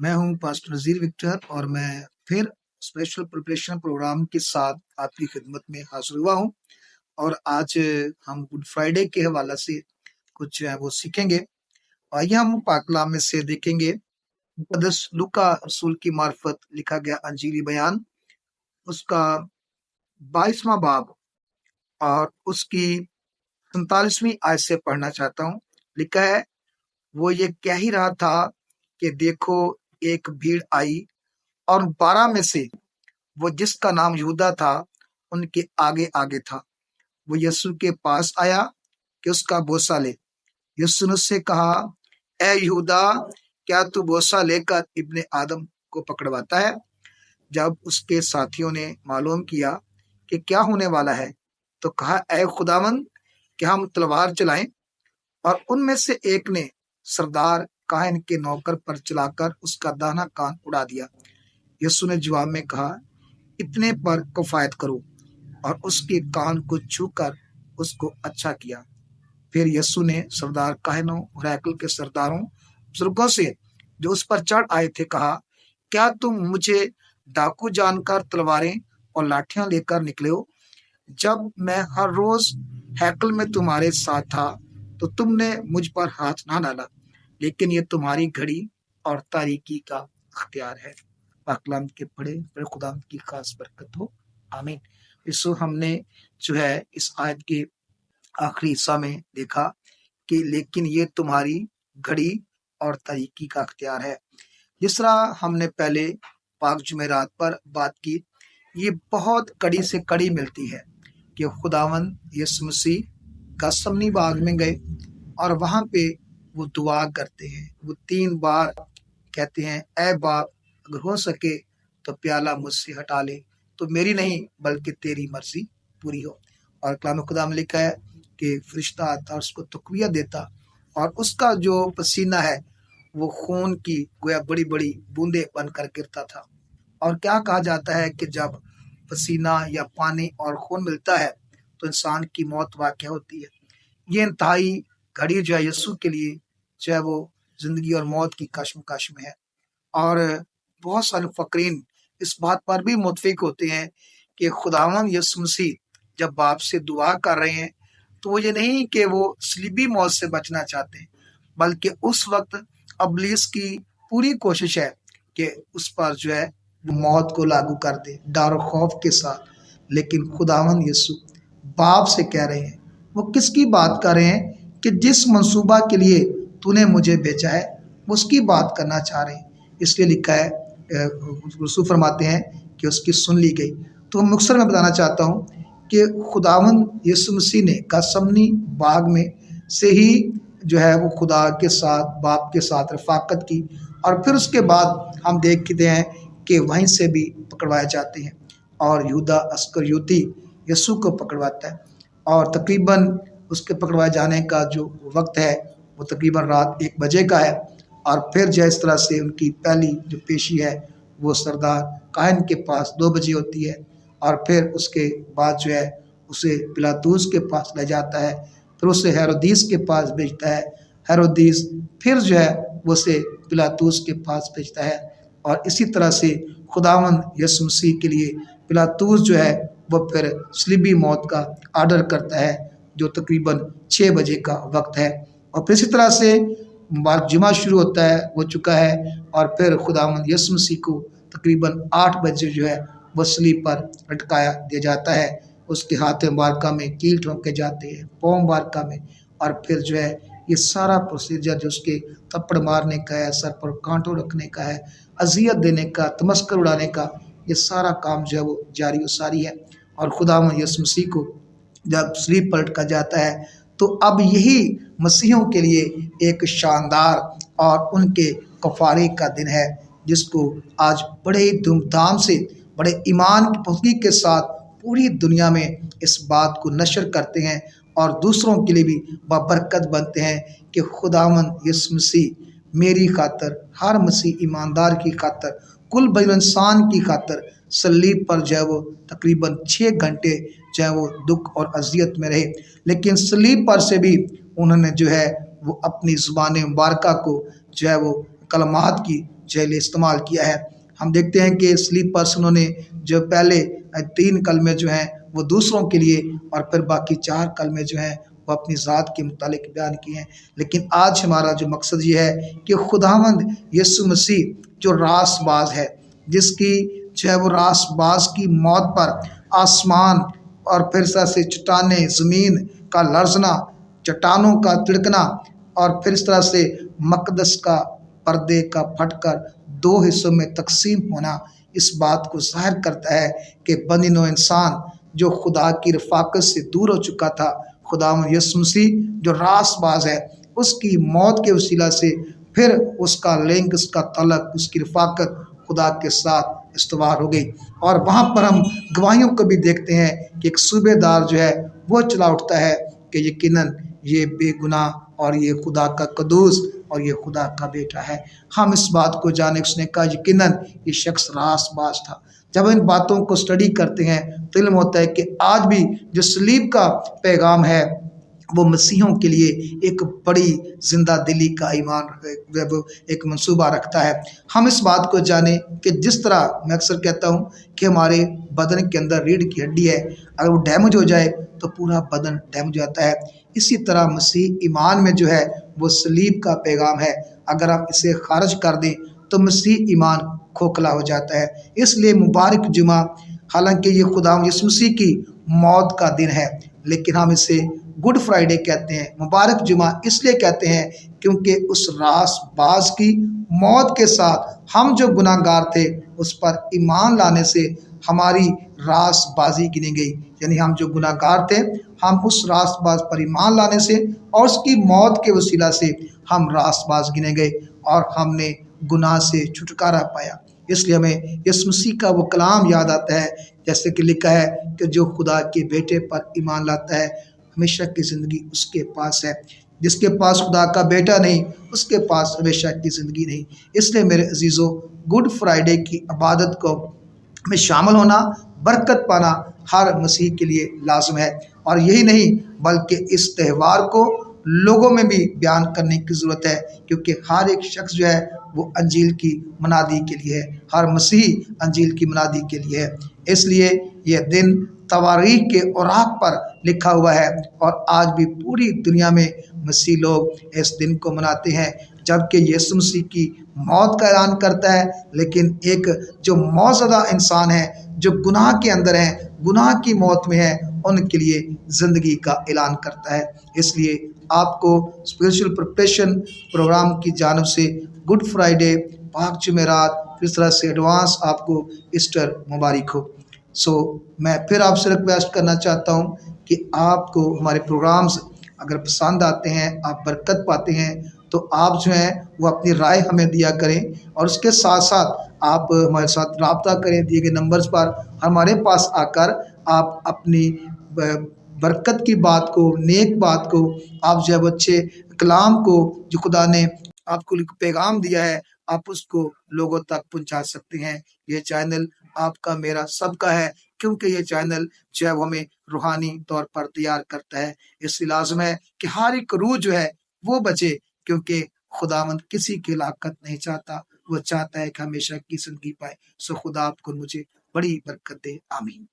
मैं हूं पास्टर नज़ीर विक्टर और मैं फिर स्पेशल प्रिपरेशन प्रोग्राम के साथ आपकी खिदमत में हाजिर हुआ हूं। और आज हम गुड फ्राइडे के हवाले से कुछ जो है वो सीखेंगे। आइए हम पाक कलाम में से देखेंगे मुकद्दस लूका रसूल की मार्फत लिखा गया अंजीली बयान, उसका 22वां बाब और उसकी 47वीं आयत से पढ़ना चाहता हूँ। लिखा है, वो ये कह ही रहा था कि देखो एक भीड़ आई और 12 में से वो जिसका नाम यहूदा था उनके आगे आगे था। वो यीशु के पास आया कि उसका बोसा ले। यीशु ने उससे कहा, ए यहूदा, क्या तू बोसा लेकर इब्ने आदम को पकड़वाता है? जब उसके साथियों ने मालूम किया कि क्या होने वाला है तो कहा, ए खुदावंद, कि हम तलवार चलाएं? और उनमें से एक ने सरदार काहन के नौकर पर चलाकर उसका दाहिना कान उड़ा दिया। यीशु ने जवाब में कहा, इतने पर कफायत करो, और उसके कान को छूकर उसको अच्छा किया। फिर यीशु ने सरदार काहनों और हैकल के सरदारों बुजुर्गों से जो उस पर चढ़ आए थे कहा, क्या तुम मुझे डाकू जानकर तलवारें और लाठियां लेकर निकले हो? जब मैं हर रोज हैकल में तुम्हारे साथ था तो तुमने मुझ पर हाथ ना डाला, लेकिन ये तुम्हारी घड़ी और तारीकी का अख्तियार है। पाकलाम के पढ़े बड़े खुदा की खास बरकत हो, आमीन। यीशु हमने जो है इस आयत के आखिरी हिस्सा में देखा कि लेकिन ये तुम्हारी घड़ी और तारीकी का अख्तियार है। जिस तरह हमने पहले पाक जुमेरात पर बात की, ये बहुत कड़ी से कड़ी मिलती है कि खुदावन यीशु मसीह गसमनी बाग में गए और वहां पे वो दुआ करते हैं। वो 3 बार कहते हैं, ए बाप, अगर हो सके तो प्याला मुझसे हटा ले, तो मेरी नहीं बल्कि तेरी मर्जी पूरी हो। और कलाम खुदा में लिखा है कि फरिश्ता आता और उसको तकविया देता, और उसका जो पसीना है वो खून की गोया बड़ी बड़ी बूंदे बनकर गिरता था। और क्या कहा जाता है कि जब पसीना या पानी और खून मिलता है तो इंसान की मौत वाक़या होती है। ये इंतहाई घड़ी जो है यीशु के लिए जो है वो जिंदगी और मौत की कश्मकश में है। और बहुत सारे फकरीन इस बात पर भी मुतफिक होते हैं कि खुदावन यीशु मसीह जब बाप से दुआ कर रहे हैं तो वो ये नहीं कि वो सलीबी मौत से बचना चाहते हैं, बल्कि उस वक्त अबलीस की पूरी कोशिश है कि उस पर जो है वो मौत को लागू कर दे डर और खौफ के साथ। लेकिन खुदावन यीशु बाप से कह रहे हैं, वो किसकी बात कर रहे हैं कि जिस मंसूबा के लिए तूने मुझे भेजा है उसकी बात करना चाह रहे हैं। इसलिए लिखा है, रसूल फरमाते हैं कि उसकी सुन ली गई। तो मुख्तसर मैं बताना चाहता हूँ कि खुदावन यीशु मसीह ने गसमनी बाग में से ही जो है वो खुदा के साथ बाप के साथ रफाकत की, और फिर उसके बाद हम देखते हैं कि वहीं से भी पकड़वाए जाते हैं और यहूदा अस्करियोती यीशु को पकड़वाता है। और तकरीबन उसके पकड़वाए जाने का जो वक्त है वो तकरीबन रात 1 बजे का है। और फिर जिस तरह से उनकी पहली जो पेशी है वो सरदार काहन के पास 2 बजे होती है, और फिर उसके बाद जो है उसे पिलातूस के पास ले जाता है, फिर उसे हेरोदीस के पास भेजता है। हेरोदीस फिर जो है वो उसे पिलातूस के पास भेजता है, और इसी तरह से खुदावन यीशु मसीह के लिए पिलातूस जो है वो फिर सलीबी मौत का आर्डर करता है, जो तकरीबन 6 बजे का वक्त है। और फिर इसी तरह से मुबारक जुमा शुरू होता है, हो चुका है, और फिर खुदावंद यीशु मसीह को तकरीबन 8 बजे जो है वो सलीब पर लटकाया दिया जाता है। उसके हाथ मुबारका में कील ठोंके जाते हैं, पाँव मुबारका में, और फिर जो है ये सारा प्रोसीजर जो उसके थप्पड़ मारने का है, सर पर कांटों रखने का है, अजियत देने का, तमस्कर उड़ाने का, ये सारा काम जो है वो जारी व सारी है। और खुदावंद यीशु मसीह को जब सलीब पर लटका जाता है तो अब यही मसीहों के लिए एक शानदार और उनके कफारे का दिन है, जिसको आज बड़े धूमधाम से बड़े ईमान की पुख्तगी के साथ पूरी दुनिया में इस बात को नशर करते हैं और दूसरों के लिए भी बबरकत बनते हैं कि खुदावंद यीशु मसीह मेरी खातर, हर मसीह ईमानदार की खातर, कुल बनी इंसान की खातर सलीब पर जो है वो तकरीबन 6 घंटे जो है वो दुख और अजियत में रहे। लेकिन सलीब पर से भी उन्होंने जो है वो अपनी ज़ुबान मुबारका को जो है वो कलमात की جیل استعمال کیا ہے۔ ہم دیکھتے ہیں کہ سلیپ پرسنوں نے جو پہلے 3 کلمے جو ہیں وہ دوسروں کے لیے اور پھر باقی 4 کلمے جو ہیں وہ اپنی ذات کے متعلق بیان کیے ہیں، لیکن آج ہمارا جو مقصد یہ ہے کہ خداوند یسوع مسیح جو راست باز ہے، جس کی جو ہے وہ راست باز کی موت پر آسمان اور پھر سے چٹانیں، زمین کا لرزنا، چٹانوں کا تڑکنا اور پھر اس طرح سے مقدس کا پردے کا پھٹ کر 2 حصوں میں تقسیم ہونا اس بات کو ظاہر کرتا ہے کہ بنی نوع انسان جو خدا کی رفاقت سے دور ہو چکا تھا، خداوند یسوع مسیح جو راست باز ہے، اس کی موت کے وسیلہ سے پھر اس کا لنک، اس کا تعلق، اس کی رفاقت خدا کے ساتھ استوار ہو گئی۔ اور وہاں پر ہم گواہیوں کو بھی دیکھتے ہیں کہ ایک صوبے دار جو ہے وہ چلا اٹھتا ہے کہ یقیناً یہ بے گناہ اور یہ خدا کا قدوس اور یہ خدا کا بیٹا ہے۔ ہم اس بات کو جانے، اس نے کہا یقیناً یہ شخص راست باز تھا۔ جب ان باتوں کو اسٹڈی کرتے ہیں تو علم ہوتا ہے کہ آج بھی جو صلیب کا پیغام ہے وہ مسیحوں کے لیے ایک بڑی زندہ دلی کا ایمان ایک منصوبہ رکھتا ہے۔ ہم اس بات کو جانیں کہ جس طرح میں اکثر کہتا ہوں کہ ہمارے بدن کے اندر ریڑھ کی ہڈی ہے، اگر وہ ڈیمیج ہو جائے تو پورا بدن ڈیمیج ہو جاتا ہے، اسی طرح مسیح ایمان میں جو ہے وہ صلیب کا پیغام ہے، اگر ہم اسے خارج کر دیں تو مسیح ایمان کھوکھلا ہو جاتا ہے۔ اس لیے مبارک جمعہ، حالانکہ یہ خدا یسوع مسیح کی موت کا دن ہے، لیکن ہم اسے گڈ فرائیڈے کہتے ہیں۔ مبارک جمعہ اس لیے کہتے ہیں کیونکہ اس راست باز کی موت کے ساتھ ہم جو گناہ گار تھے اس پر ایمان لانے سے ہماری راست بازی گنی گئی، یعنی ہم جو گناہ گار تھے، ہم اس راست باز پر ایمان لانے سے اور اس کی موت کے وسیلہ سے ہم راست باز گنے گئے اور ہم نے گناہ سے چھٹکارا پایا۔ اس لیے ہمیں یسوع مسیح کا وہ کلام یاد آتا ہے جیسے کہ لکھا ہے کہ جو خدا کے بیٹے پر ایمان لاتا ہے ہمیشہ کی زندگی اس کے پاس ہے، جس کے پاس خدا کا بیٹا نہیں اس کے پاس ہمیشہ کی زندگی نہیں۔ اس لیے میرے عزیزو، گڈ فرائیڈے کی عبادت کو میں شامل ہونا، برکت پانا ہر مسیح کے لیے لازم ہے، اور یہی نہیں بلکہ اس تہوار کو لوگوں میں بھی بیان کرنے کی ضرورت ہے، کیونکہ ہر ایک شخص جو ہے وہ انجیل کی منادی کے لیے ہے، ہر مسیحی انجیل کی منادی کے لیے ہے۔ اس لیے یہ دن تواریخ کے اوراق پر لکھا ہوا ہے اور آج بھی پوری دنیا میں مسیح لوگ اس دن کو مناتے ہیں، جبکہ یسوع مسیح کی موت کا اعلان کرتا ہے، لیکن ایک جو موتزدہ انسان ہے، جو گناہ کے اندر ہیں، گناہ کی موت میں ہے، ان کے لیے زندگی کا اعلان کرتا ہے۔ اس لیے آپ کو اسپریچول پریپریشن پروگرام کی جانب سے گڈ فرائیڈے، پاک جمعرات، اس طرح سے ایڈوانس آپ کو ایسٹر مبارک ہو۔ میں پھر آپ سے ریکویسٹ کرنا چاہتا ہوں کہ آپ کو ہمارے پروگرامز اگر پسند آتے ہیں، آپ برکت پاتے ہیں، تو آپ جو ہیں وہ اپنی رائے ہمیں دیا کریں، اور اس کے ساتھ ساتھ آپ ہمارے ساتھ رابطہ کریں دیے گئے نمبرز پر، ہمارے پاس آ کر آپ اپنی برکت کی بات کو، نیک بات کو، آپ جو ہے وہ اچھے کلام کو جو خدا نے آپ کو پیغام دیا ہے، آپ اس کو لوگوں تک پہنچا سکتے ہیں۔ یہ چینل آپ کا، میرا، سب کا ہے، کیونکہ یہ چینل جو ہے وہ ہمیں روحانی طور پر تیار کرتا ہے۔ اس لیے لازم ہے کہ ہر ایک روح جو ہے وہ بچے، کیونکہ خداوند کسی کی ہلاکت نہیں چاہتا، وہ چاہتا ہے کہ ہمیشہ کی زندگی پائے۔ خدا آپ کو مجھے بڑی برکت دے، آمین۔